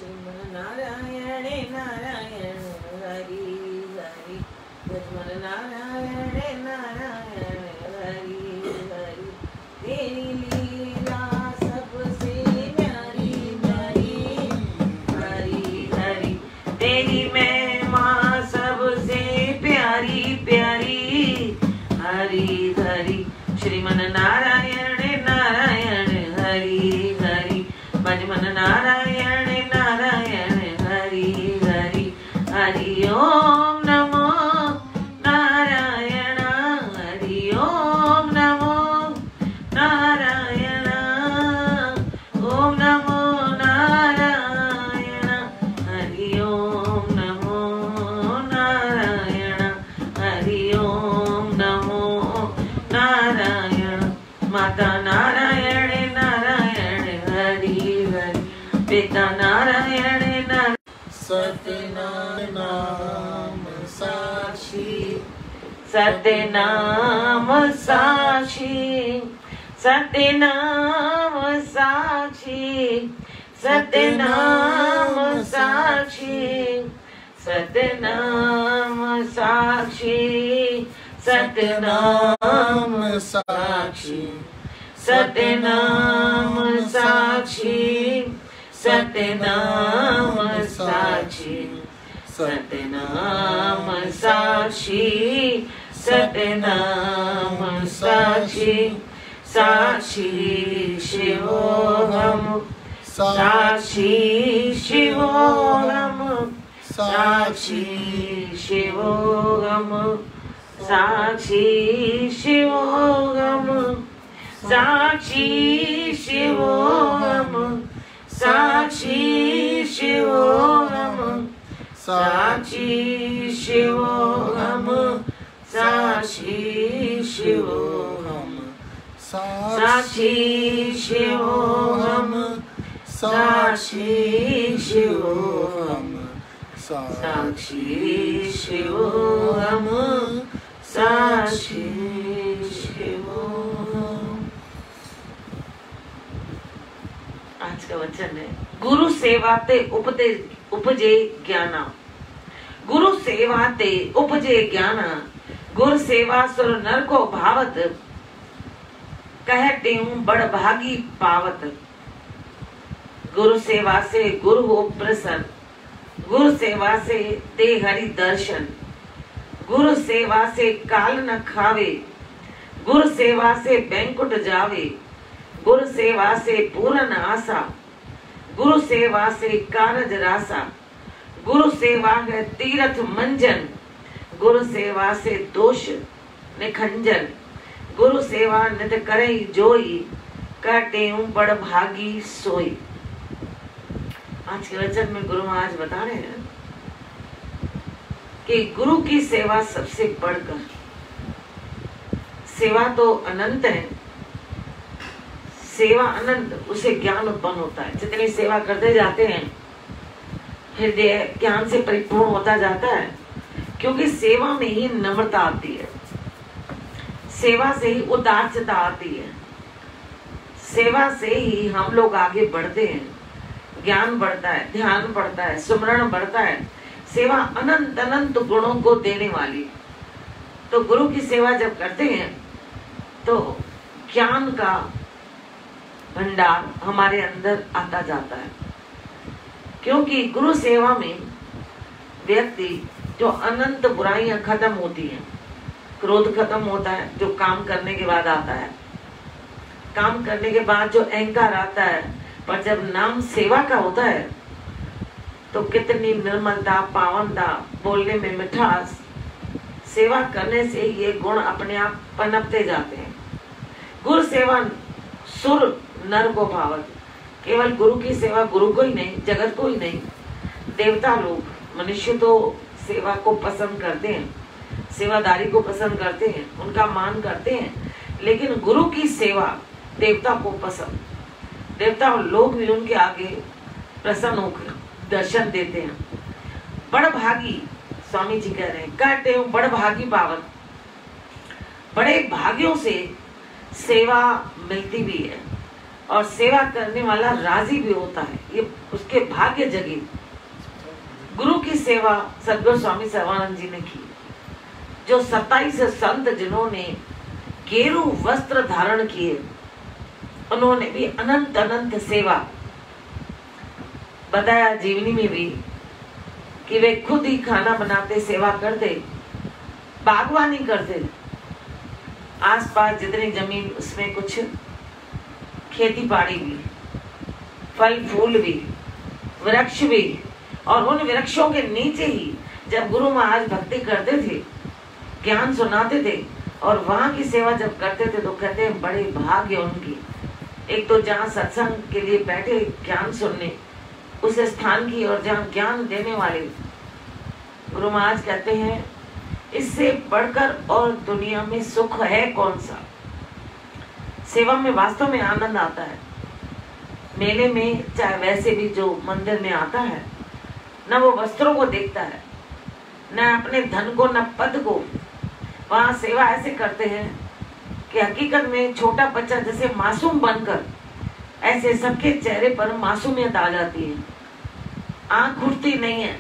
श्रीमन नारायण नारायण हरि हरि श्रीमन नारायण नारायण हरि हरि तेरी लीला सबसे प्यारी प्यारी हरि हरि तेरी महिमा सबसे प्यारी प्यारी हरि हरि श्रीमन नारायण नारायण हरि हरि भजमन नारायण नारायण हरि हरि हरि ओम नमो नारायण हरि ओम नमो नारायण ओम नमो नारायण हरि ओम नमो नारायण हरि ओम नमो नारायण माता नारायण नारायण हरि हरि पिता नारायण नारायण सतनाम साक्षी सतनाम साक्षी सतनाम साक्षी सतनाम साक्षी सतनाम साक्षी सतनाम साक्षी सतनाम साक्षी सतनाम साक्षी सतनाम साक्षी सतनाम साक्षी साक्षी शिवोहम साक्षी शिवोहम साक्षी शिवोहम साक्षी शिवोहम साक्षी शिवोहम साक्षी शिवोहम साक्षी शिवोहम साक्षी शिवोहम साक्षी शिवोहम साक्षी शिवोहम साक्षी शिवोहम साक्षी शिवोहम। आज का वचन है गुरु सेवा ते उपजे ज्ञाना गुरु सेवा ते उपजे ज्ञाना गुरु सेवा सुर नर को भावत कहते हूँ बड़ भागी पावत गुरु सेवा से गुरु हो प्रसन्न गुरु सेवा से दे हरि दर्शन गुरु सेवा से काल न खावे गुरु सेवा से बैंकुट जावे गुरु सेवा से पूर्ण आशा गुरु सेवा से कारज रासा गुरु सेवा है तीर्थ मंजन गुरु सेवा से दोष निखंजन गुरु सेवा नित करे जोई कहते हूँ बड़ भागी सोई। आज के वचन में गुरु महाराज बता रहे हैं कि गुरु की सेवा सबसे बढ़कर सेवा तो अनंत है सेवा अनंत उसे ज्ञान उत्पन्न होता है जितनी सेवा करते जाते हैं हृदय ज्ञान से परिपूर्ण होता जाता है क्योंकि सेवा में ही नम्रता आती है सेवा से ही उदारता आती है सेवा से ही हम लोग आगे बढ़ते हैं ज्ञान बढ़ता है ध्यान बढ़ता है सुमरण बढ़ता है सेवा अनंत अनंत गुणों को देने वाली तो गुरु की सेवा जब करते हैं तो ज्ञान का भंडार हमारे अंदर आता जाता है क्योंकि गुरु सेवा में व्यक्ति जो अनंत बुराइयां खत्म होती हैं क्रोध खत्म होता है जो काम करने के बाद आता है काम करने के बाद जो अहंकार आता है पर जब नाम सेवा का होता है तो कितनी निर्मलता पावनता बोलने में मिठास सेवा करने से ये गुण अपने आप पनपते जाते हैं। गुरु सेवा सुर नर को भावत केवल गुरु की सेवा गुरु को ही नहीं जगत को ही नहीं देवता लोग मनुष्य तो सेवा को पसंद करते हैं सेवादारी को पसंद करते हैं उनका मान करते हैं लेकिन गुरु की सेवा देवता को पसंद देवता लोग भी उनके आगे प्रसन्न होकर दर्शन देते हैं। बड़ भागी स्वामी जी कह रहे हैं कहते हो बड़ भागी पावन बड़े भाग्यों से सेवा मिलती भी है और सेवा करने वाला राजी भी होता है, ये उसके भाग्य जगी। गुरु की सेवा सद्गुरु स्वामी सर्वानंद जी ने की। जो 27 संत जिन्होंने गेरू वस्त्र धारण किए, उन्होंने भी अनंत अनंत सेवा बताया जीवनी में भी कि वे खुद ही खाना बनाते, सेवा करते, बागवानी करते, आसपास जितनी जमीन उसमें कुछ खेती बाड़ी भी, फल फूल भी, वृक्ष भी, और उन वृक्षों के नीचे ही जब गुरु महाराज भक्ति करते थे, ज्ञान सुनाते थे और वहां की सेवा जब करते थे तो कहते हैं बड़े भाग्य उनकी। एक तो जहाँ सत्संग के लिए बैठे ज्ञान सुनने उस स्थान की, और जहाँ ज्ञान देने वाले गुरु महाराज कहते हैं इससे बढ़कर और दुनिया में सुख है कौन सा। सेवा में वास्तव में आनंद आता है। मेले में चाहे वैसे भी जो मंदिर में आता है, न वो वस्त्रों को देखता है, न अपने धन को, न पद को। वहां सेवा ऐसे करते हैं कि हकीकत में छोटा बच्चा जैसे मासूम बनकर, ऐसे सबके चेहरे पर मासूमियत आ जाती है। आंख उठती नहीं है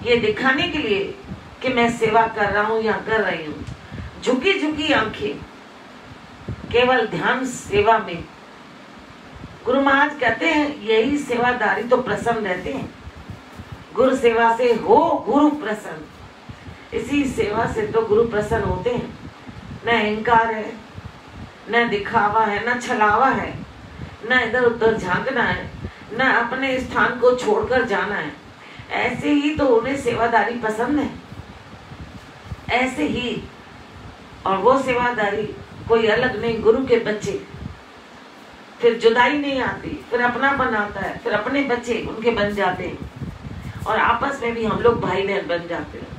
ये दिखाने के लिए कि मैं सेवा कर रहा हूं या कर रही हूं। झुकी झुकी आंखें, केवल ध्यान सेवा में। गुरु महाराज कहते हैं यही सेवादारी तो प्रसन्न रहते हैं। गुरु सेवा से हो गुरु प्रसन्न, इसी सेवा से तो गुरु प्रसन्न होते हैं। न अहंकार है, न दिखावा है, न छलावा है, न इधर उधर झांकना है, न अपने स्थान को छोड़कर जाना है। ऐसे ही तो उन्हें सेवादारी पसंद है, ऐसे ही। और वो सेवादारी कोई अलग नहीं, गुरु के बच्चे। फिर जुदाई नहीं आती, फिर अपनापन आता है, फिर अपने बच्चे उनके बन जाते हैं, और आपस में भी हम लोग भाई बहन बन जाते हैं।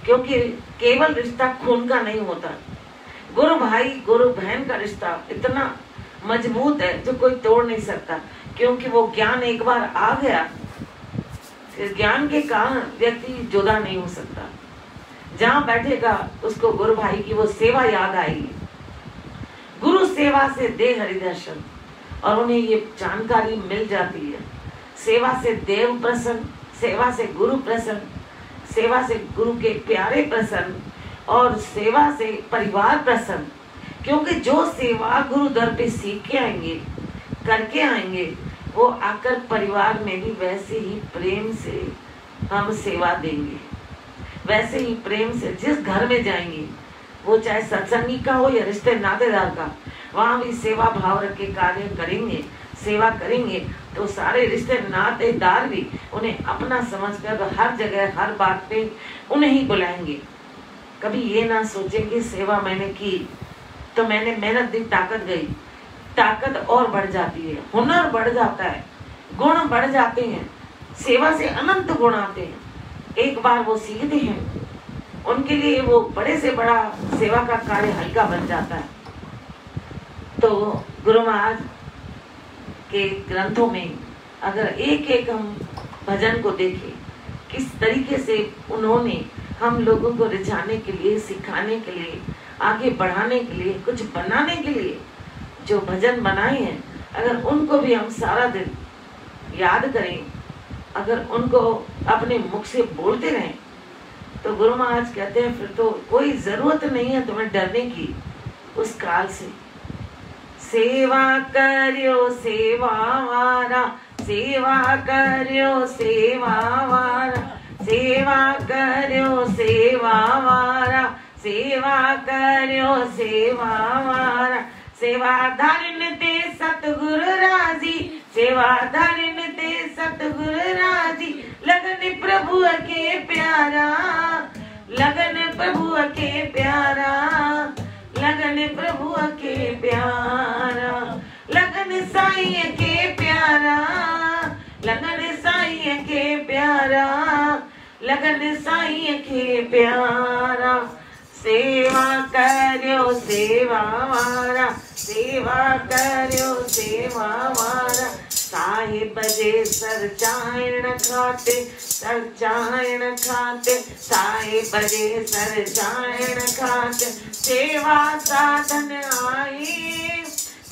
क्योंकि केवल रिश्ता खून का नहीं होता, गुरु भाई गुरु बहन का रिश्ता इतना मजबूत है जो कोई तोड़ नहीं सकता। क्योंकि वो ज्ञान एक बार आ गया, फिर ज्ञान के कारण व्यक्ति जुदा नहीं हो सकता। जहाँ बैठेगा उसको गुरु भाई की वो सेवा याद आएगी। गुरु सेवा से दे हरिदर्शन, और उन्हें ये जानकारी मिल जाती है। सेवा से देव प्रसन्न, सेवा से गुरु प्रसन्न, सेवा से गुरु के प्यारे प्रसन्न, और सेवा से परिवार प्रसन्न। क्योंकि जो सेवा गुरु दर पे सीख के आएंगे, करके आएंगे, वो आकर परिवार में भी वैसे ही प्रेम से हम सेवा देंगे। वैसे ही प्रेम से जिस घर में जाएंगे, वो चाहे सत्संगी का हो या रिश्ते नातेदार का, वहां भी सेवा भाव रख के कार्य करेंगे, सेवा करेंगे, तो सारे रिश्ते नातेदार भी उन्हें अपना समझकर हर जगह हर बात पे उन्हें ही बुलाएंगे। कभी ये ना सोचेंगे सेवा मैंने की तो मैंने मेहनत दी, ताकत गई। ताकत और बढ़ जाती है, हुनर बढ़ जाता है, गुण बढ़ जाते हैं। सेवा से अनंत गुण आते हैं। एक बार वो सीखते हैं, उनके लिए वो बड़े से बड़ा सेवा का कार्य हल्का बन जाता है। तो गुरु महाराज के ग्रंथों में अगर एक एक हम भजन को देखें, किस तरीके से उन्होंने हम लोगों को रिझाने के लिए, सिखाने के लिए, आगे बढ़ाने के लिए, कुछ बनाने के लिए जो भजन बनाए हैं, अगर उनको भी हम सारा दिन याद करें, अगर उनको अपने मुख से बोलते रहें, तो गुरु महाराज कहते हैं फिर तो कोई जरूरत नहीं है तुम्हें डरने की उस काल से। सेवा करियो सेवा वारा, सेवा करियो सेवा वारा, सेवा करियो सेवा वारा, सेवा करियो सेवा वारा। सेवा धरिन ते सतगुरु राजी, सेवा धरिन ते सतगुरु राजी। लगन प्रभु के प्यारा, लगन प्रभु के प्यारा, लगन प्रभु के प्यारा, लगन साईं के प्यारा, लगन साईं के प्यारा, लगन साईं के प्यारा। सेवा करियो सेवा वारा, सेवा करियो सेवा वारा। साहिब जे सर चायण खाते, सर चायण खाते, साहिब जे सर चायण खाते। सेवा साधन आई,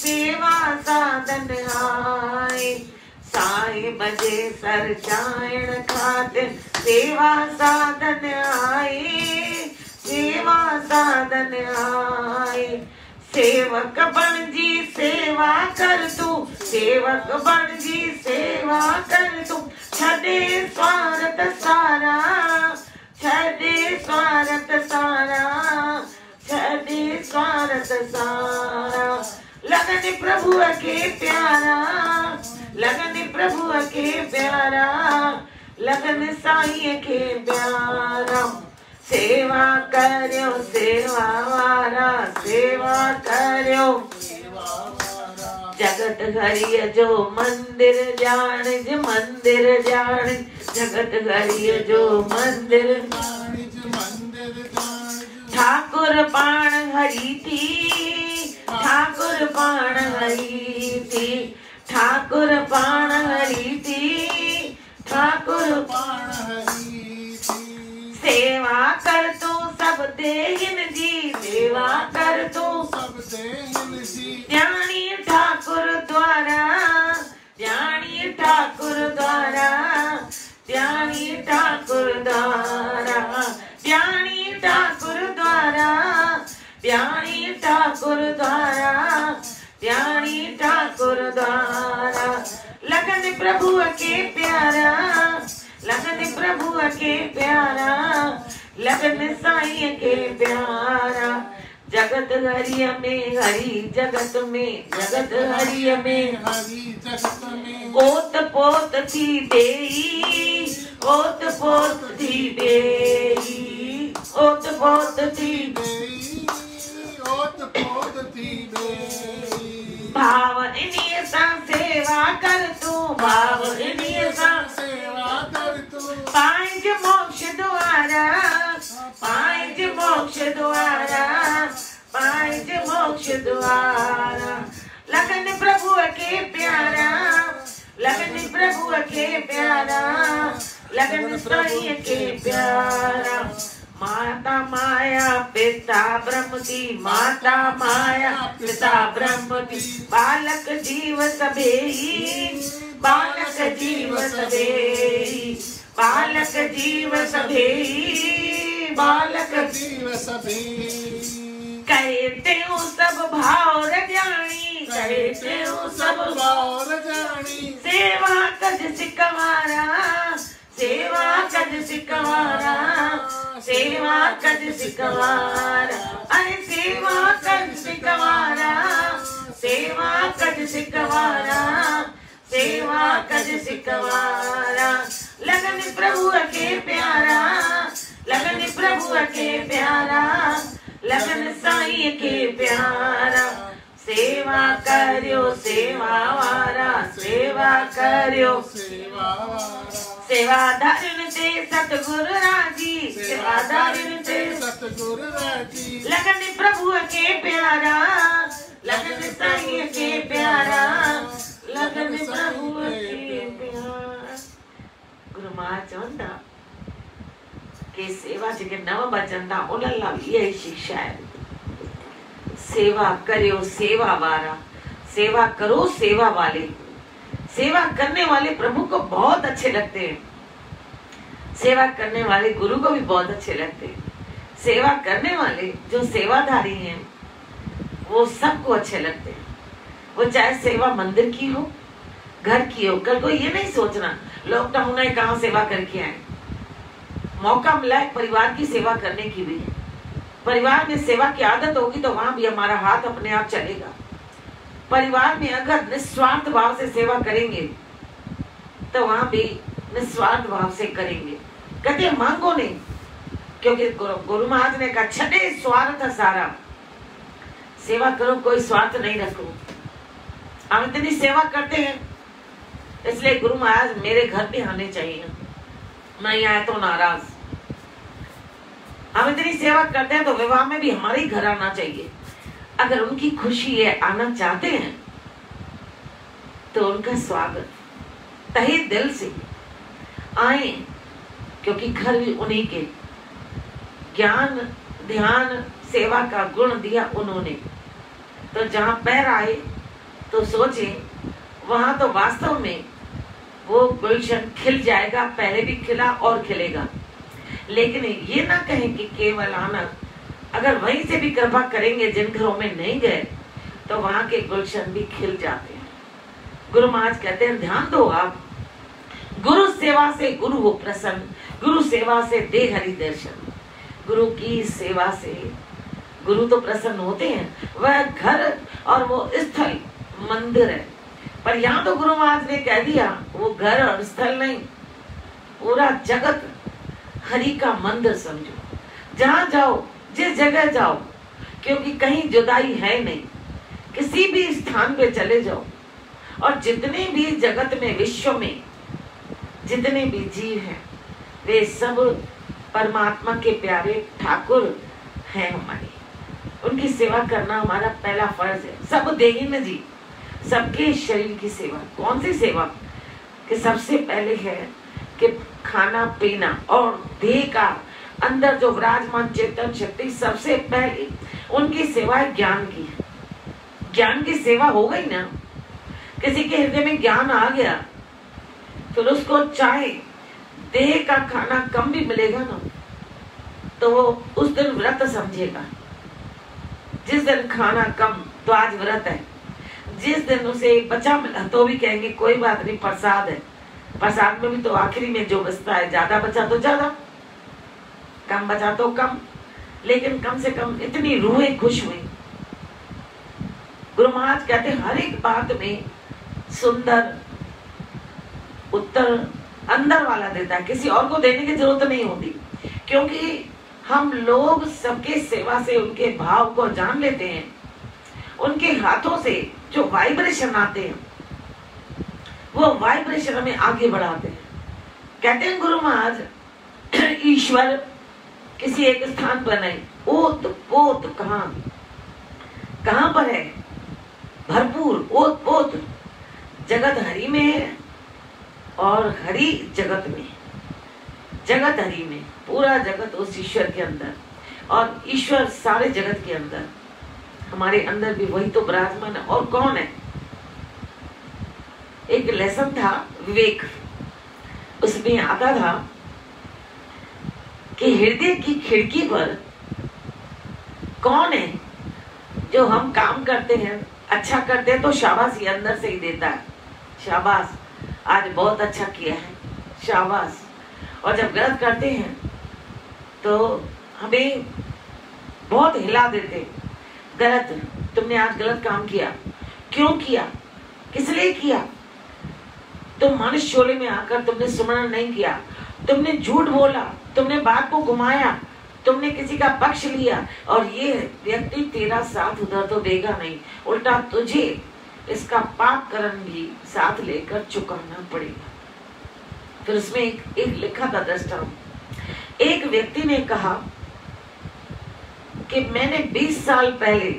सेवा साधन आए। साहिब जे सर चाइण खातिर सेवा साधन आए, सेवा साधन आए। सेवक बन जी सेवा कर तू, सेवक बन जी सेवा कर तू। छदे स्वार्थ सारा, छदे स्वार्थ सारा, छदे स्वार्थ सारा। लगन प्रभु के प्यारा, लगन प्रभु के प्यारा, लगन साईं के प्यारा। सेवा करियो सेवा वारा, सेवा करियो जगत हरिय जो मंदिर जान, मंदिर जान। जगत हरिय जो मंदिर ठाकुर पाण हरि थी, ठाकुर पाण हरि थी, ठाकुर पाण हरि थी, ठाकुर पाण हरि थी। सेवा कर तू सब देहिन जी, सेवा कर तू सब देहिन जी। ज्ञानी ठाकुर द्वारा, ज्ञानी ठाकुर द्वारा, ज्ञानी ठाकुर द्वारा, ज्ञानी ठाकुर द्वारा, ज्ञानी ठाकुर द्वारा, ज्ञानी ठाकुर द्वारा। लगन प्रभु के प्यारा, लगन प्रभु के प्यारा, लगन साईं के प्यारा। जगत हरिय में हरि जगत में, जगत हरिय में हरि जगत में। ओत पोत थी देई, ओत पोत थी देई, ओत पोत थी देई, ओत पोत थी देई। भाव इन्हीं सा सेवा कर तू, भाव इन्हीं सा सेवा कर तू। पांच मोक्ष द्वारा, पांच मोक्ष द्वारा, पांच मोक्ष द्वारा। लगन प्रभु के प्यारा, लगन प्रभु के प्यारा, लगन साईं के प्यारा। माता माया पिता ब्रह्म दी, माता माया पिता ब्रह्म दी। बालक जीव सबेही, बालक जीव सबेही, बालक जीव सबेही, बालक जीव सबेही। कहते हो सब भाव रजानी, कहते हो सब भाव रजानी। सेवा कज सिकवारा, सेवा कज सिकवारा, सेवा कज सिकवारा। अरे सेवा कज सिकवारा, सेवा कज सिकवारा, सेवा कज सिकवारा। लगन प्रभु के प्यारा, लगन प्रभु के प्यारा, लगन साईं के प्यारा। सेवा करियो सेवा वारा, सेवा करियो सेवा वारा। सेवाधारिन से सतगुरु राजी, सेवाधारिन से सतगुरु राजी। लगन प्रभु के प्यारा, लगन साईं के प्यारा, लगन प्रभु के प्यारा। गुरु महाराज चवंदा के सेवा जेके नव बचंदा उन्हनि लाइ इहा शिक्षा है। सेवा करियो सेवा वारा, सेवा करो सेवा वाले। सेवा करने वाले प्रभु को बहुत अच्छे लगते हैं, सेवा करने वाले गुरु को भी बहुत अच्छे लगते हैं। सेवा करने वाले जो सेवाधारी हैं वो सबको अच्छे लगते हैं। वो चाहे सेवा मंदिर की हो, घर की हो। कल को ये नहीं सोचना लॉकडाउन है कहाँ सेवा करके आए। मौका मिला है परिवार की सेवा करने की भी। परिवार में सेवा की आदत होगी तो वहां भी हमारा हाथ अपने आप चलेगा। परिवार में अगर निस्वार्थ भाव से सेवा करेंगे तो वहां भी निस्वार्थ भाव से करेंगे। कहते मांगो नहीं, क्योंकि गुरु महाराज ने कहा छठे स्वार्थ सारा। सेवा करो, कोई स्वार्थ नहीं रखो। हम इतनी सेवा करते हैं इसलिए गुरु महाराज मेरे घर भी आने चाहिए, मैं यहाँ तो नाराज। हम इतनी सेवा करते हैं तो विवाह में भी हमारे ही घर आना चाहिए। अगर उनकी खुशी है, आना चाहते हैं तो उनका स्वागत तहे दिल से आए, क्योंकि घर भी उन्हीं के। ज्ञान ध्यान सेवा का गुण दिया उन्होंने, तो जहां पैर आए तो सोचे वहां तो वास्तव में वो गुलशन खिल जाएगा, पहले भी खिला और खिलेगा। लेकिन ये ना कहें कि केवल आनंद, अगर वहीं से भी कृपा करेंगे जिन घरों में नहीं गए तो वहां के गुलशन भी खिल जाते हैं। गुरु महाराज कहते हैं ध्यान दो आप, गुरु सेवा से गुरु हो प्रसन्न, गुरु सेवा से दे हरि दर्शन। गुरु की सेवा से गुरु तो प्रसन्न होते हैं, वह घर और वो स्थल मंदिर है। पर यहाँ तो गुरु महाराज ने कह दिया वो घर और स्थल नहीं, पूरा जगत हरि का मंदिर समझो। जहां जाओ, जिस जगह जाओ, क्योंकि कहीं जुदाई है नहीं, किसी भी स्थान पे चले जाओ और जितने भी जगत में, विश्व में जितने भी जीव हैं वे सब परमात्मा के प्यारे ठाकुर हैं हमारे। उनकी सेवा करना हमारा पहला फर्ज है। सब देहीन जी, सबके शरीर की सेवा। कौन सी सेवा? कि सबसे पहले है कि खाना पीना और देह का अंदर जो विराजमान चेतन शक्ति, सबसे पहले उनकी सेवा है ज्ञान की। ज्ञान की सेवा हो गई ना, किसी के हृदय में ज्ञान आ गया फिर उसको चाहे देह का खाना कम भी मिलेगा ना तो वो उस दिन व्रत समझेगा। जिस दिन खाना कम तो आज व्रत है, जिस दिन उसे बचा मिला तो भी कहेंगे कोई बात नहीं, प्रसाद है। प्रसाद में भी तो आखिरी में जो बचता है, ज्यादा बचा तो ज्यादा, कम बचा तो कम, लेकिन कम से कम इतनी रूहें खुश हुई। गुरु महाराज कहते हर एक बात में सुंदर उत्तर अंदर वाला देता है, किसी और को देने की जरूरत नहीं होती, क्योंकि हम लोग सबके सेवा से उनके भाव को जान लेते हैं। उनके हाथों से जो वाइब्रेशन आते हैं वो वाइब्रेशन हमें आगे बढ़ाते हैं। कहते हैं गुरु महाराज ईश्वर किसी एक स्थान पर नहीं, ओत पोत कहां पर है? भरपूर ओत पोत जगत हरि में है और हरि जगत में। जगत हरि में, पूरा जगत उस ईश्वर के अंदर और ईश्वर सारे जगत के अंदर। हमारे अंदर भी वही तो विराजमान है। और कौन है? एक लेसन था विवेक, उसमें आता था कि हृदय की खिड़की पर कौन है जो हम काम करते हैं, अच्छा करते हैं तो शाबाश ये अंदर से ही देता है, शाबाश आज बहुत अच्छा किया है, शाबाश। और जब गलत करते हैं तो हमें बहुत हिला देते हैं, गलत, तुमने आज गलत काम किया, क्यों किया, किस लिए किया? तुम मनुष्य शोले में आकर तुमने सुमरण नहीं किया, तुमने झूठ बोला, तुमने बात को घुमाया, तुमने किसी का पक्ष लिया और ये व्यक्ति तेरा साथ उधर तो देगा नहीं, उल्टा तुझे इसका पाप कर्म भी साथ लेकर चुकाना पड़ेगा। फिर उसमें एक लिखा था दृष्टांत। एक व्यक्ति ने कहा कि मैंने 20 साल पहले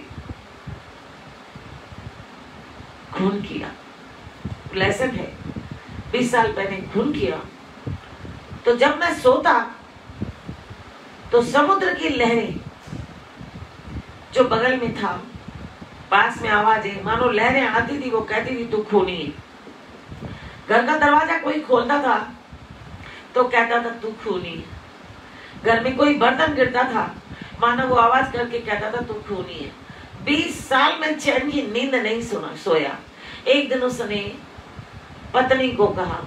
खून किया, लेसन है, 20 साल पहले खून किया, तो जब मैं सोता तो समुद्र की लहरें जो बगल में था, पास में आवाजें, मानो लहरें आती थी, वो कहती थी तू खूनी है। घर का दरवाजा कोई खोलता था तो कहता था तू खूनी है। घर में कोई बर्तन गिरता था, मानो वो आवाज करके कहता था तू खूनी है। 20 साल में चैन की नींद नहीं सोया। एक दिन उसने पत्नी को कहा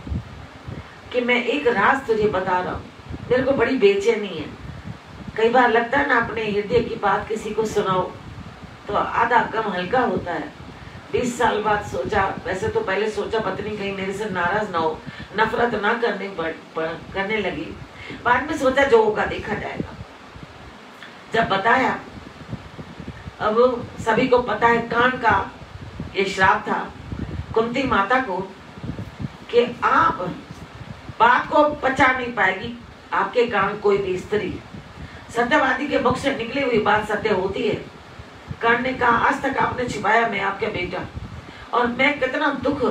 कि मैं एक राज तुझे बता रहा हूँ, मेरे को बड़ी बेचैनी है। कई बार लगता है ना अपने हृदय की बात किसी को सुनाओ तो आधा गम हल्का होता है। 20 साल बाद सोचा, वैसे तो पहले सोचा पत्नी कहीं मेरे से नाराज ना हो, नफरत ना करने लगी। बाद में सोचा जो होगा देखा जाएगा। जब बताया, अब सभी को पता है कान का ये श्राप था कुंती माता को कि आप बात को पचा नहीं पाएगी आपके कारण कोई भी स्त्री। सत्यवादी के मुख से निकली हुई बात सत्य होती है। कर्ण ने कहा आज तक आपने छिपाया मैं आपका बेटा, और मैं कितना दुख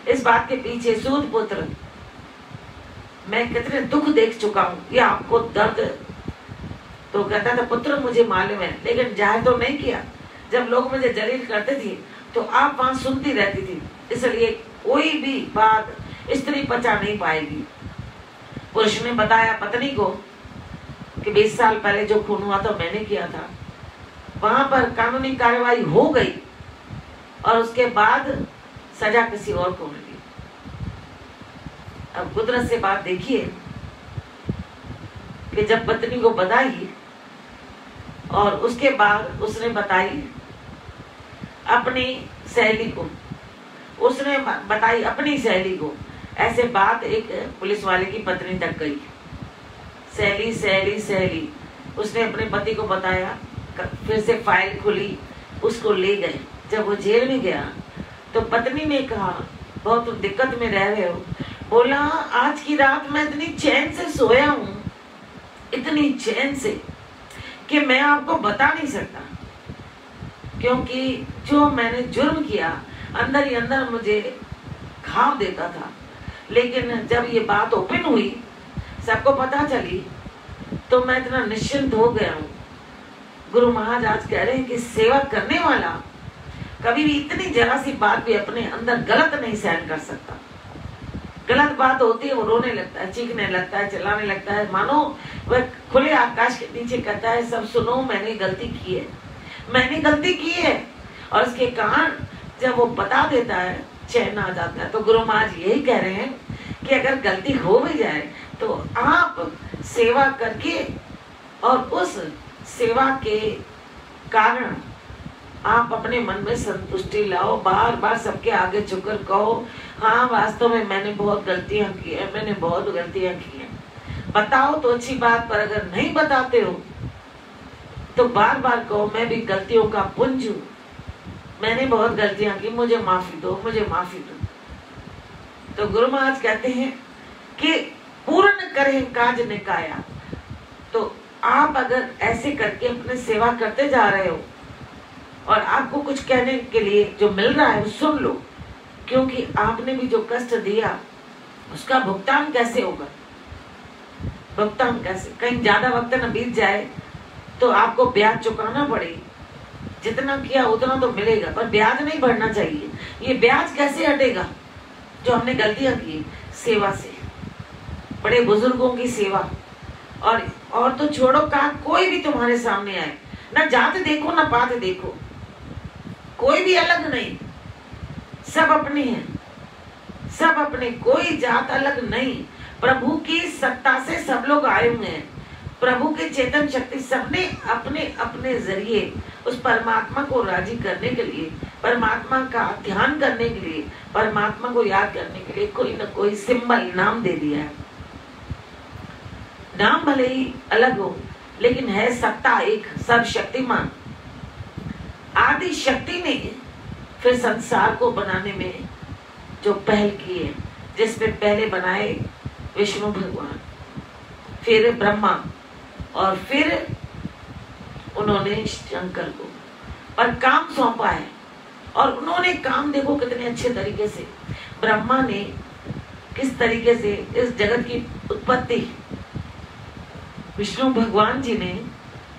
इस बात के पीछे, सूद पुत्र, मैं कितने दुख देख चुका हूँ, ये आपको दर्द। तो कहता था पुत्र मुझे मालूम है, लेकिन जाहिर तो नहीं किया। जब लोग मुझे जलील करते थे तो आप वहां सुनती रहती थी, इसलिए कोई भी बात स्त्री पचा नहीं पाएगी। पुरुष ने बताया पत्नी को कि 20 साल पहले जो खून हुआ था मैंने किया था, वहां पर कानूनी कार्रवाई हो गई और उसके बाद सजा किसी और को मिली। अब कुदरत से बात देखिए कि जब पत्नी को बताई और उसके बाद उसने बताई अपनी सहेली को, उसने बताई अपनी सहेली को, ऐसे बात एक पुलिस वाले की पत्नी तक गई। सहेली सहेली सहेली उसने अपने पति को बताया, फिर से फाइल खुली, उसको ले गए। जब वो जेल में गया तो पत्नी ने कहा बहुत दिक्कत में रह रहे हो। बोला आज की रात मैं इतनी चैन से सोया हूं, इतनी चैन से कि मैं आपको बता नहीं सकता, क्योंकि जो मैंने जुर्म किया अंदर ही अंदर मुझे घाव देता था, लेकिन जब ये बात ओपन हुई, सबको पता चली, तो मैं इतना निश्चिंत हो गया हूँ। गुरु महाराज आज कह रहे हैं कि सेवा करने वाला कभी भी इतनी जरा सी बात भी अपने अंदर गलत नहीं सहन कर सकता। गलत बात होती है वो रोने लगता है, चीखने लगता है, चिल्लाने लगता है, मानो वह खुले आकाश के नीचे कहता है सब सुनो, मैंने गलती की है, मैंने गलती की है। और इसके कारण जब वो बता देता है चैन आ जाता है। तो गुरु महाराज यही कह रहे हैं कि अगर गलती हो भी जाए तो आप सेवा करके और उस सेवा के कारण आप अपने मन में संतुष्टि लाओ। बार बार सबके आगे झुककर कहो हाँ वास्तव में मैंने बहुत गलतियां की है, मैंने बहुत गलतियां की हैं। बताओ तो अच्छी बात, पर अगर नहीं बताते हो तो बार बार कहो मैं भी गलतियों का पुंज हूँ, मैंने बहुत गलतियां की, मुझे माफी दो, मुझे माफी दो। तो गुरु महाराज कहते हैं कि पूर्ण करें काज निकाया। तो आप अगर ऐसे करके अपने सेवा करते जा रहे हो और आपको कुछ कहने के लिए जो मिल रहा है वो सुन लो, क्योंकि आपने भी जो कष्ट दिया उसका भुगतान कैसे होगा, भुगतान कैसे, कहीं ज्यादा वक्त न बीत जाए तो आपको ब्याज चुकाना पड़े। जितना किया उतना तो मिलेगा, पर ब्याज नहीं बढ़ना चाहिए। ये ब्याज कैसे हटेगा जो हमने गलतियां की सेवा से, बड़े बुजुर्गों की सेवा। और तो छोड़ो, कहा कोई भी तुम्हारे सामने आए, ना जात देखो ना पात देखो, कोई भी अलग नहीं, सब अपने हैं, सब अपने, कोई जात अलग नहीं। प्रभु की सत्ता से सब लोग आए हुए हैं, प्रभु के चेतन शक्ति सबने अपने अपने जरिए उस परमात्मा को राजी करने के लिए, परमात्मा का ध्यान करने के लिए, परमात्मा को याद करने के लिए कोई न कोई सिंबल नाम दे दिया है। नाम भले ही अलग हो लेकिन है सत्ता एक, सर्वशक्तिमान। आदि शक्ति ने फिर संसार को बनाने में जो पहल की है, जिसमें पहले बनाए विष्णु भगवान, फिर ब्रह्मा, और फिर उन्होंने शंकर को पर काम सौंपा है। और उन्होंने काम देखो कितने अच्छे तरीके से, ब्रह्मा ने किस तरीके से इस जगत की उत्पत्ति, विष्णु भगवान जी ने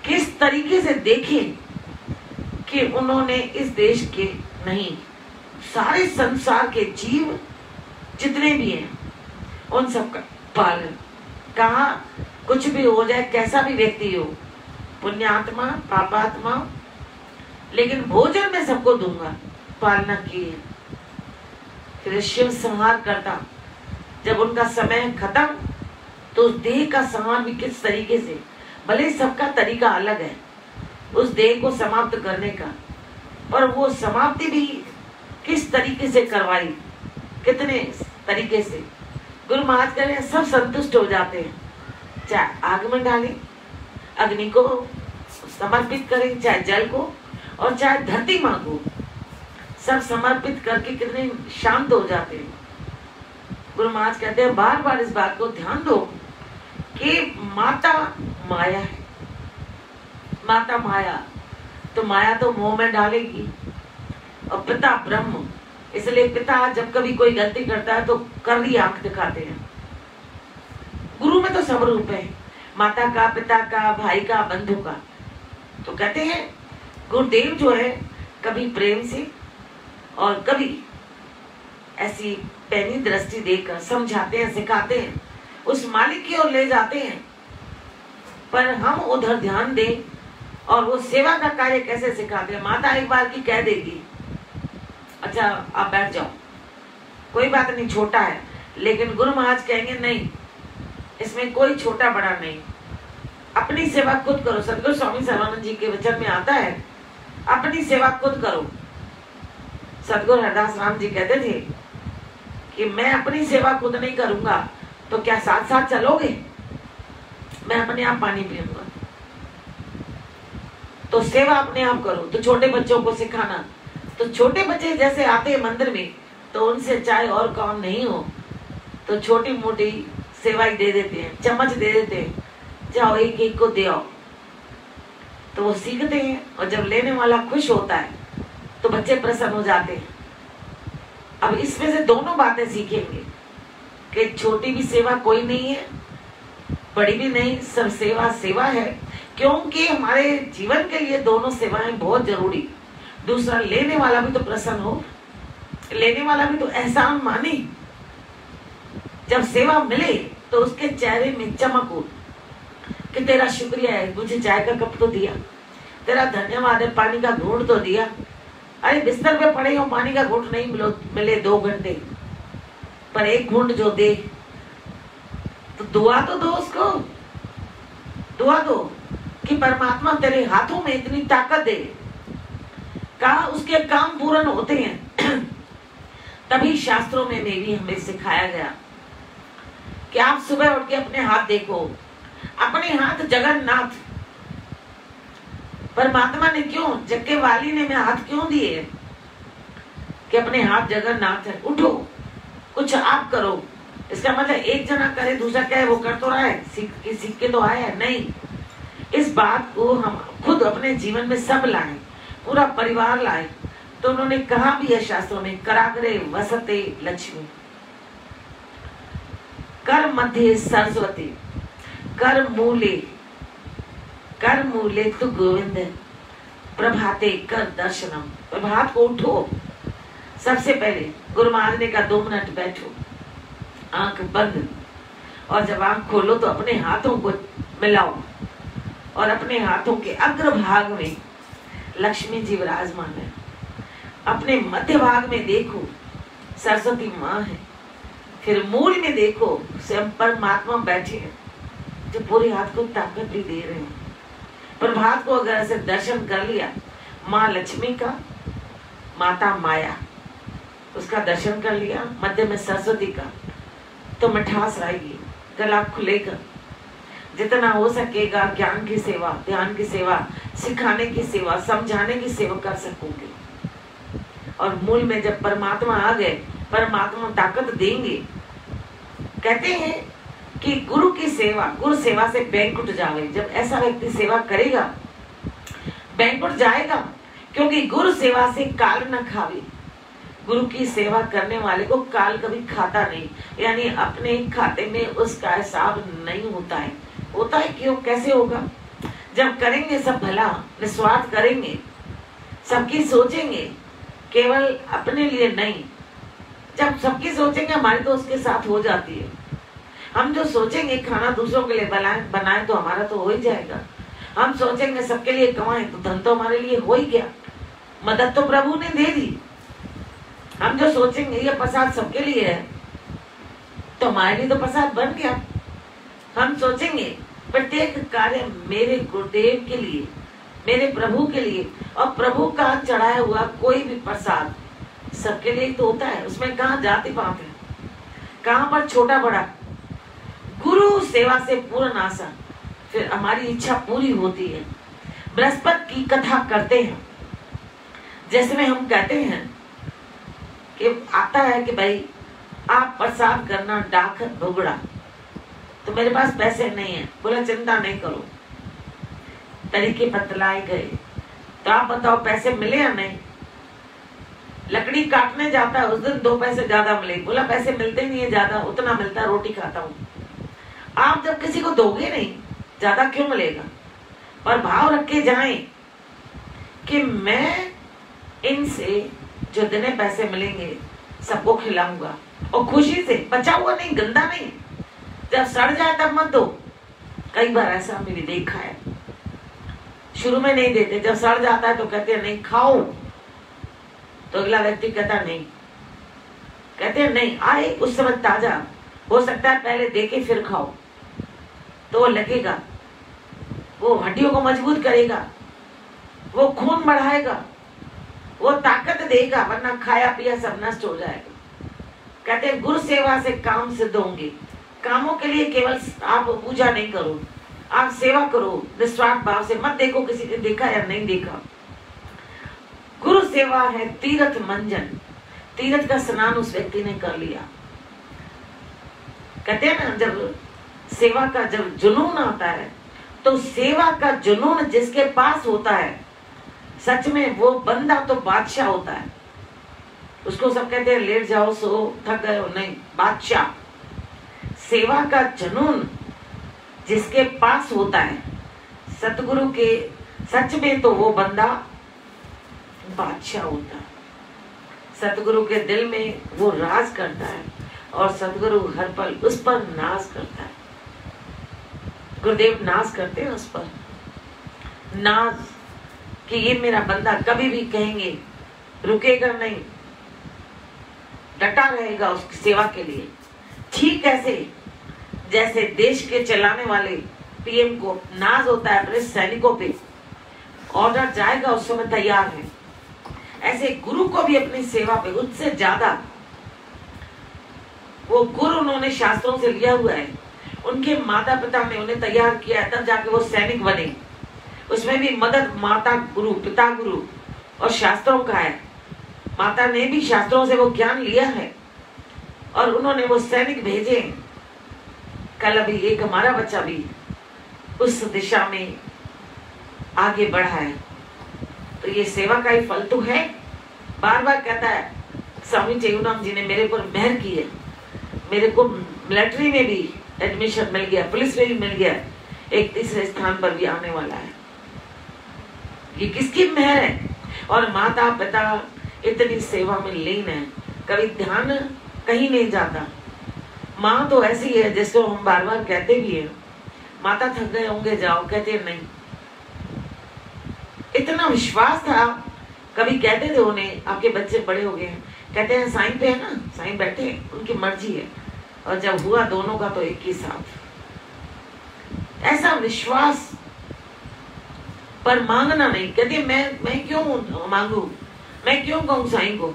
किस तरीके से देखे कि उन्होंने इस देश के नहीं, सारे संसार के जीव जितने भी हैं उन सब का पालन। कहा कुछ भी हो जाए, कैसा भी व्यक्ति हो, पुण्यात्मा पापात्मा, लेकिन भोजन में सबको दूंगा, पालना की है। फिर शिव संहार करता, जब उनका समय खत्म तो उस देह का संहार भी किस तरीके से, भले सबका तरीका अलग है उस देह को समाप्त करने का, पर वो समाप्ति भी किस तरीके से करवाई, कितने तरीके से। गुरु महाराज कह रहे हैं सब संतुष्ट हो जाते हैं, चाहे आग में डालें, अग्नि को समर्पित करें, चाहे जल को, और चाहे धरती माँ को, सब समर्पित करके कितने शांत हो जाते हैं। गुरु महाराज कहते हैं बार बार इस बात को ध्यान दो कि माता माया है, माता माया, तो माया तो मोह में डालेगी, और पिता ब्रह्म, इसलिए पिता जब कभी कोई गलती करता है तो करड़ी आंख दिखाते हैं। गुरु में तो सब रूप है, माता का, पिता का, भाई का, बंधु का। तो कहते हैं गुरुदेव जो है कभी प्रेम से, और कभी ऐसी पैनी दृष्टि देकर समझाते हैं, सिखाते हैं, उस मालिक की ओर ले जाते हैं, पर हम उधर ध्यान दें और वो सेवा का कार्य कैसे सिखाते हैं। माता एक बार की कह देगी, अच्छा आप बैठ जाओ, कोई बात नहीं, छोटा है, लेकिन गुरु महाराज कहेंगे नहीं, इसमें कोई छोटा बड़ा नहीं, अपनी सेवा खुद करो। सदगुरु स्वामी सर्वानंद जी के वचन में आता है, अपनी सेवा खुद करो। सदगुरु हरदास राम जी कहते थे कि मैं अपनी सेवा खुद नहीं करूंगा तो क्या साथ साथ चलोगे? मैं अपने आप पानी पीऊंगा। तो सेवा अपने आप करो। तो छोटे बच्चों को सिखाना, तो छोटे बच्चे जैसे आते हैं मंदिर में, तो उनसे चाहे और काम नहीं हो तो छोटी मोटी सेवाई दे देते हैं, चम्मच दे देते हैं, जाओ एक एक को दे आओ। तो वो सीखते हैं, और जब लेने वाला खुश होता है तो बच्चे प्रसन्न हो जाते हैं। अब इसमें से दोनों बातें सीखेंगे कि छोटी भी सेवा कोई नहीं है, बड़ी भी नहीं, सब सेवा सेवा है, क्योंकि हमारे जीवन के लिए दोनों सेवाएं बहुत जरूरी। दूसरा, लेने वाला भी तो प्रसन्न हो, लेने वाला भी तो एहसान माने। जब सेवा मिले तो उसके चेहरे में चमक हो कि तेरा शुक्रिया है, मुझे चाय का कप तो दिया, तेरा धन्यवाद है, पानी का घूंट तो दिया। अरे बिस्तर पे पड़े हो, पानी का घूंट नहीं मिले 2 घंटे, पर एक घूंट जो दे तो दुआ तो दो उसको, दुआ दो कि परमात्मा तेरे हाथों में इतनी ताकत दे। कहा उसके काम पूर्ण होते हैं। तभी शास्त्रों में भी हमें सिखाया गया कि आप सुबह उठ के अपने हाथ देखो, अपने हाथ जगन्नाथ। परमात्मा ने क्यों, जग्गे वाली ने हाथ क्यों दिए कि अपने हाथ जगन्नाथ है। उठो, कुछ आप करो। इसका मतलब एक जना करे दूसरा कहे वो कर तो रहा है, सीख के तो आया है, नहीं। इस बात को हम खुद अपने जीवन में सब लाए, पूरा परिवार लाए। तो उन्होंने कहा भी है शास्त्रों में, कराग्रे वसते लक्ष्मी, कर मध्य सरस्वती, कर मूले तु गोविंद, प्रभाते कर दर्शनम। प्रभात को उठो, सबसे पहले गुरु महाराज ने कहा 2 मिनट बैठो, आंख बंद, और जब आंख खोलो तो अपने हाथों को मिलाओ और अपने हाथों के अग्रभाग में लक्ष्मी जी विराजमान है। अपने मध्य भाग में देखो सरस्वती माँ है, फिर मूल में देखो स्वयं परमात्मा बैठे हैं जो पूरे हाथ को ताकत भी दे रहे हैं। प्रभात को अगर ऐसे दर्शन कर लिया माँ लक्ष्मी का, माता माया उसका दर्शन कर लिया, मध्य में सरस्वती का, तो मिठास आएगी, गला खुलेगा। जितना हो सकेगा ज्ञान की सेवा, ध्यान की सेवा, सिखाने की सेवा, समझाने की सेवा कर सकोगे। और मूल में जब परमात्मा आ गए, परमात्मा ताकत देंगे। कहते हैं कि गुरु की सेवा, गुरु सेवा से बैंक उठ जावे। जब ऐसा व्यक्ति सेवा करेगा बैंक उठ जाएगा, क्योंकि गुरु सेवा से काल न खावे। गुरु की सेवा करने वाले को काल कभी खाता नहीं, यानी अपने खाते में उसका हिसाब नहीं होता है। होता है क्यों, कैसे होगा? जब करेंगे सब भला, निस्वार्थ करेंगे, सबकी सोचेंगे, केवल अपने लिए नहीं। जब सबकी सोचेंगे हमारी तो उसके साथ हो जाती है। हम जो सोचेंगे खाना दूसरों के लिए बनाए तो हमारा तो हो ही जाएगा। हम सोचेंगे सबके लिए कमाएं तो धन तो हमारे लिए हो ही गया, मदद तो प्रभु ने दे दी। हम जो सोचेंगे ये प्रसाद सबके लिए है तो हमारे लिए तो प्रसाद बन गया। हम सोचेंगे प्रत्येक कार्य मेरे गुरुदेव के लिए, मेरे प्रभु के लिए, और प्रभु का चढ़ाया हुआ कोई भी प्रसाद सबके लिए तो होता है। उसमें कहाँ जाति पात है, कहाँ पर छोटा बड़ा। गुरु सेवा से पूर्ण आशा, फिर हमारी इच्छा पूरी होती है। बृहस्पति की कथा करते हैं, जैसे में हम कहते हैं कि आता है कि भाई आप प्रसाद करना डाक भुगड़ा, तो मेरे पास पैसे नहीं है। बोला चिंता नहीं करो, तरीके बतलाए गए। तो आप बताओ पैसे मिले या नहीं? लकड़ी काटने जाता है उस दिन 2 पैसे ज्यादा मिले। बोला पैसे मिलते नहीं है ज्यादा, उतना मिलता है, रोटी खाता हूँ। आप जब किसी को दोगे नहीं, ज्यादा क्यों मिलेगा? पर भाव रख के जाएं कि मैं इनसे जो दिने पैसे मिलेंगे सबको खिलाऊंगा, और खुशी से, बचा हुआ नहीं, गंदा नहीं। जब सड़ जाए तब मत दो। कई बार ऐसा हमने भी देखा है, शुरू में नहीं देते, जब सड़ जाता है तो कहते हैं नहीं खाओ, तो अगला व्यक्ति कहता नहीं, कहते हैं नहीं, आए उस समय ताजा, हो सकता है पहले देके फिर खाओ, तो वो लगेगा, वो हड्डियों को मजबूत करेगा, वो खून बढ़ाएगा, वो ताकत देगा, वरना खाया पिया सब नष्ट हो जाएगा। कहते हैं गुरु सेवा से काम सिद्ध होंगे। कामों के लिए केवल आप पूजा नहीं करो, आप सेवा करो निस्वार्थ भाव से, मत देखो किसी ने देखा या नहीं देखा। गुरु सेवा है तीर्थ मंजन, तीर्थ का स्नान उस व्यक्ति ने कर लिया। कहते हैं ना, जब सेवा का जब जुनून आता है, तो सेवा का जुनून जिसके पास होता है, सच में वो बंदा तो बादशाह होता है। उसको सब कहते हैं लेट जाओ, सो थक गए हो, नहीं, बादशाह। सेवा का जुनून जिसके पास होता है सतगुरु के, सच में तो वो बंदा बादशाह होता है। सतगुरु के दिल में वो राज करता है, और सतगुरु हर पल उस पर नाज करता है। गुरुदेव नाज करते हैं उस पर, नाज कि ये मेरा बंदा, कभी भी कहेंगे रुकेगा नहीं, डटा रहेगा उसकी सेवा के लिए। ठीक कैसे, जैसे देश के चलाने वाले पीएम को नाज होता है अपने सैनिकों पे, ऑर्डर जाएगा उस समय तैयार है, ऐसे गुरु को भी अपनी सेवा पे उससे ज्यादा, वो गुरु उन्होंने शास्त्रों से लिया हुआ है, उनके माता पिता ने उन्हें तैयार किया है, तब जाके वो सैनिक बने। उसमें भी मदद माता गुरु, पिता गुरु और शास्त्रों का है। माता ने भी शास्त्रों से वो ज्ञान लिया है, और उन्होंने वो सैनिक भेजे। कल अभी एक हमारा बच्चा भी उस दिशा में आगे बढ़ा है, तो ये सेवा का ही फल तो है। बार बार कहता है, स्वामी चेगुनाम जी ने मेरे पर मेहर की है, मेरे को मिलिट्री में भी एडमिशन मिल गया, पुलिस में भी मिल गया, एक तीसरे स्थान पर भी आने वाला है। ये किसकी मेहर है? और माता पिता इतनी सेवा में लीन है, कभी ध्यान कहीं नहीं जाता। माँ तो ऐसी है जिसको हम बार बार कहते भी है, माता थक गए होंगे जाओ, कहते हैं नहीं। इतना विश्वास था, कभी कहते थे उन्हें आपके बच्चे बड़े हो गए हैं, कहते हैं साईं पे है ना, साईं बैठे हैं, उनकी मर्जी है, और जब हुआ दोनों का तो एक ही साथ। ऐसा विश्वास पर मांगना नहीं। कहते मैं क्यों मांगू, मैं क्यों कहूँ साईं को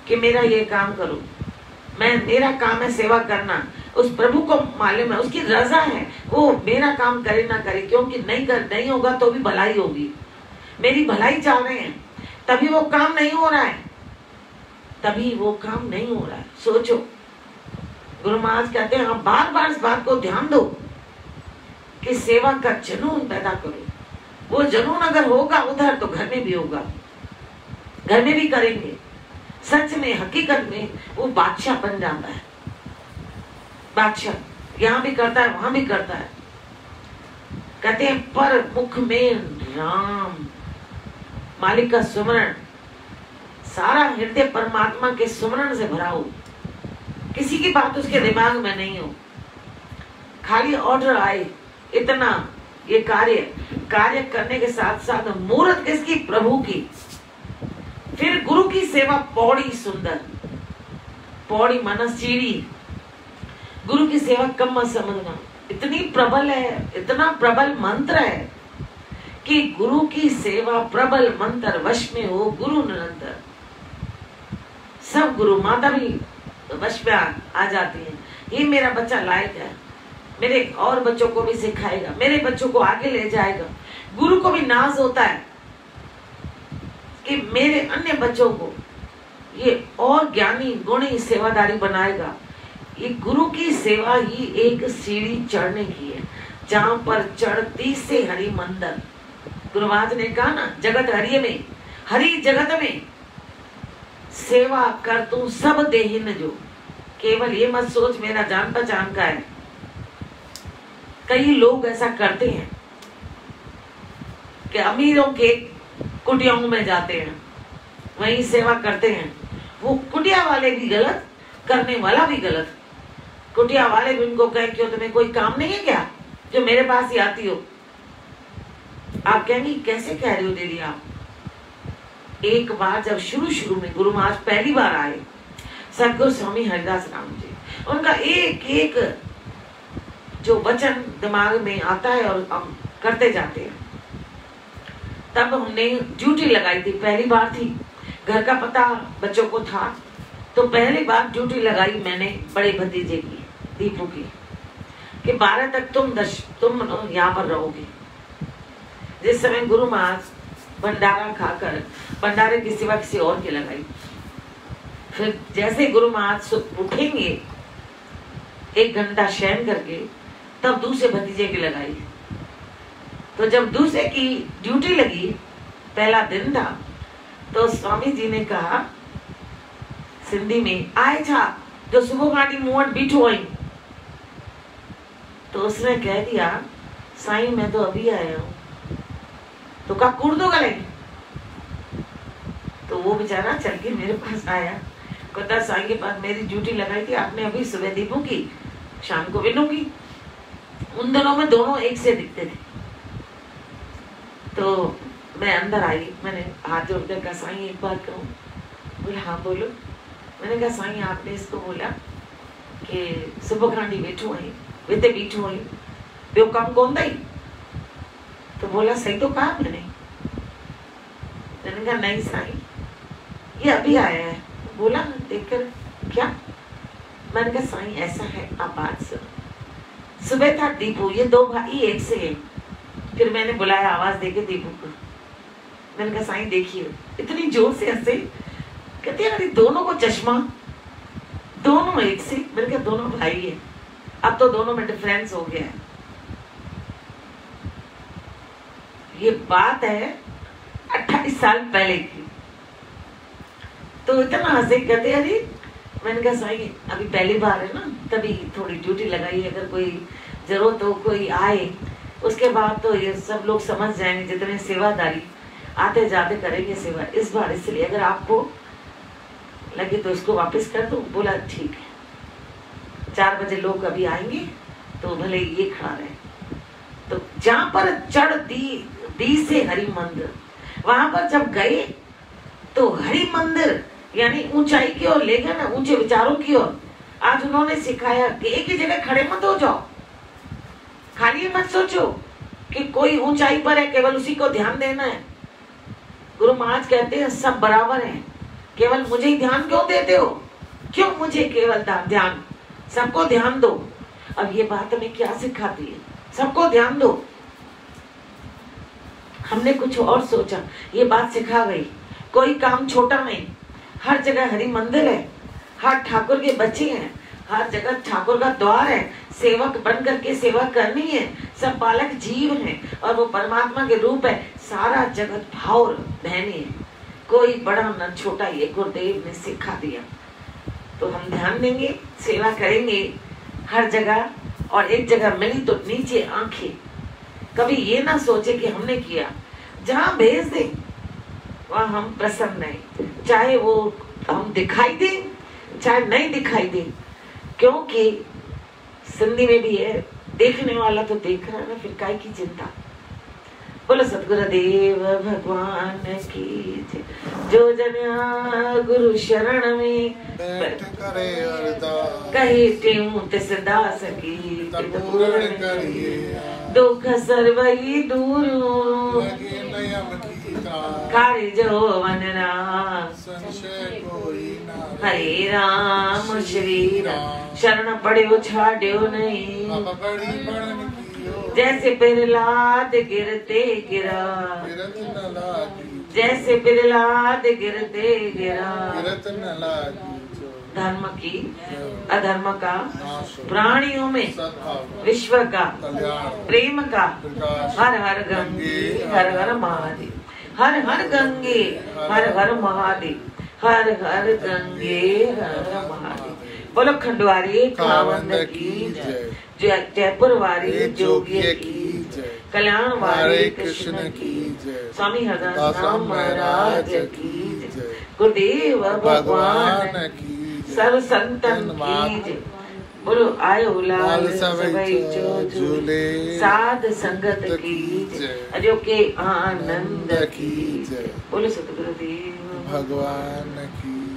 कि मेरा ये काम करो, मेरा काम है सेवा करना। उस प्रभु को मालूम है, उसकी रजा है, वो मेरा काम करे ना करे, क्योंकि नहीं होगा तो भी भलाई होगी। मेरी भलाई चाह रहे हैं, तभी वो काम नहीं हो रहा है, तभी वो काम नहीं हो रहा है। सोचो, गुरु महाराज कहते हैं आप बार बार इस बात को ध्यान दो कि सेवा का जुनून पैदा करो। वो जुनून अगर होगा उधर, तो घर में भी होगा, घर में भी करेंगे। सच में हकीकत में वो बादशाह बन जाता है। बादशाह यहाँ भी करता है, वहां भी करता है। कहते हैं पर मुख में राम, मालिक का सुमरण, सारा हृदय परमात्मा के सुमरण से भरा हो, किसी की बात उसके दिमाग में नहीं हो, खाली ऑर्डर आए, इतना ये कार्य करने के साथ साथ मूर्त किसकी? प्रभु की। फिर गुरु की सेवा पौड़ी सुंदर, पौड़ी माना सीढ़ी। गुरु की सेवा कम मत समझना, इतनी प्रबल है, इतना प्रबल मंत्र है कि गुरु की सेवा प्रबल मंत्र, वश में हो गुरु निरंतर। सब गुरु माता भी वश में आ जाती है, ये मेरा बच्चा लायक है, मेरे और बच्चों को भी सिखाएगा, मेरे बच्चों को आगे ले जाएगा। गुरु को भी नाज होता है कि मेरे अन्य बच्चों को ये और ज्ञानी गुणी सेवादारी बनाएगा। ये गुरु की सेवा ही एक सीढ़ी चढ़ने की है, जहां पर चढ़ती से हरि मंदिर। गुरु महाराज ने कहा ना, जगत हरि में, हरि जगत में सेवा कर तू सब देहिन जो। केवल ये मत सोच मेरा जान पहचान का है। कई लोग ऐसा करते हैं कि अमीरों के कुटियाओं में जाते हैं, वहीं सेवा करते हैं, वो कुटिया वाले भी गलत, करने वाला भी गलत। कुटिया वाले भी उनको कहे क्यों तुम्हें कोई काम नहीं है क्या जो मेरे पास ही आती हो? आप कहेंगी कैसे कह रही हो दीदी आप? एक बार जब शुरू में गुरु महाराज पहली बार आए, सदगुरु स्वामी हरिदास राम जी, उनका एक एक जो वचन दिमाग में आता है और हम करते जाते हैं। तब हमने ड्यूटी लगाई थी, पहली बार थी, घर का पता बच्चों को था, तो पहली बार ड्यूटी लगाई मैंने बड़े भतीजे की, दीपू की, कि 12 तक तुम यहाँ पर रहोगे। जिस समय गुरु महाराज भंडारा खाकर भंडारे की सिवा किसी और की लगाई, फिर जैसे गुरु महाराज उठेंगे 1 घंटा शयन करके, तब दूसरे भतीजे की लगाई। तो जब दूसरे की ड्यूटी लगी, पहला दिन था, तो स्वामी जी ने कहा सिंधी में, आए छा जो सुबह खाटी मुंह वटि बीठो आई। तो उसने कह दिया साईं मैं तो अभी आया हूँ। तो का कुर्दो गले। तो वो बेचारा चल के मेरे पास आया, कहता साईं के पास मेरी ड्यूटी लगाई थी आपने, अभी सुबह दीपू की, शाम को विनू की। उन दिनों में दोनों एक से दिखते थे। तो मैं अंदर आई, मैंने हाथ जोड़कर कहा साईं एक बात कहूँ? बोले हाँ बोलो। मैंने कहा साईं आपने इसको बोला कि सुबह खांडी बैठो आई, वेते बीठो आई, ॿियो कम कोन थई? तो बोला सही तो कहा मैंने कहा नहीं साईं ये अभी आया है। बोला देखकर क्या? मैंने कहा साईं ऐसा है, आप बात सुनो। सुबह था दीपू, ये 2 भाई एक से हैं। फिर मैंने बुलाया आवाज देके दीपू को, मैंने कहा साईं देखिए, इतनी जोर से हंसे, कहते हैं अरे दोनों को चश्मा, दोनों एक से। मैंने कहा दोनों भाई है, अब तो दोनों में डिफरेंस हो गया है। ये बात है 28 साल पहले की। तो इतना हंसे, कहते अरे, मैंने कहा साईं अभी पहली बार है ना, तभी थोड़ी ड्यूटी लगाई है, अगर कोई जरूरत हो कोई आए, उसके बाद तो ये सब लोग समझ जाएंगे, जितने सेवादारी आते जाते करेंगे सेवा। इस बार इसलिए अगर आपको लगे तो इसको वापस कर दो। बोला ठीक है, 4 बजे लोग अभी आएंगे तो भले ये खड़ा रहे। तो जहां पर चढ़ दी से हरि मंदिर, वहां पर जब गए तो हरि मंदिर यानी ऊंचाई की ओर ले गए ना, ऊंचे विचारों की ओर। आज उन्होंने सिखाया कि एक ही जगह खड़े मत हो जाओ, खाली मत सोचो कि कोई ऊंचाई पर है केवल उसी को ध्यान देना है। गुरु महाराज कहते हैं सब बराबर हैं, केवल मुझे ही ध्यान क्यों देते हो? क्यों मुझे केवल ध्यान? सबको ध्यान दो। अब ये बात हमें क्या सिखाती है? सबको ध्यान दो। हमने कुछ और सोचा, ये बात सिखा गई। कोई काम छोटा नहीं, हर जगह हरि मंदिर है, हर ठाकुर के बच्चे हैं, हर जगह ठाकुर का द्वार है, सेवक बन करके सेवा करनी है। सब बालक जीव हैं और वो परमात्मा के रूप है। सारा जगत भाव बहनी है, कोई बड़ा न छोटा, ये गुरुदेव ने सिखा दिया। तो हम ध्यान देंगे, सेवा करेंगे हर जगह, और एक जगह मिली तो नीचे आंखें। कभी ये ना सोचे कि हमने किया, जहां भेज दे वहां हम प्रसन्न हैं, चाहे वो हम दिखाई दे चाहे नहीं दिखाई दे। क्योंकि सिंधी में भी है, देखने वाला तो देख रहा है ना, फिर काय की चिंता। बोलो सतगुरुदेव भगवान की जय। जो जन गुरु शरण में बैठ करे अरदास, कहे टेऊ तिस दास की पूर्ण करिए, दुख सर्वई दूर लगे नयम की तार, कार्य जो वनना संशय कोई ना। हरे राम श्री राम, शरण पड़ो छाड़ो नहीं, अब बड़ी बड़न कियो, जैसे प्रहलाद गिरते गिरा, गिरत न लागी, जैसे प्रहलाद गिरते गिरा। गिरत न लागी जो, धर्म की अधर्म का, नाश हो, प्राणियों में सद्भाव विश्व का, कल्याण प्रेम का। प्रकाश, हर हर गंगे हर हर महादेव, हर हर गंगे हर हर महादेव, हर हर गंगे हर हर महादेव। बोलो खंडवारी खावंद की जय, जयपुर वारी जोगी की जय, कल्याण वारी हरे कृष्ण कृष्ण की की जय, स्वामी हरदास राम महाराज की जय। जय। गुरुदेव भगवान की जय। सर्व संतन की जय। बोलो आयो लाल सबै जो झूले साध संगत की जय। अजो के आनंद की जय। बोलो सतगुरुदेव भगवान की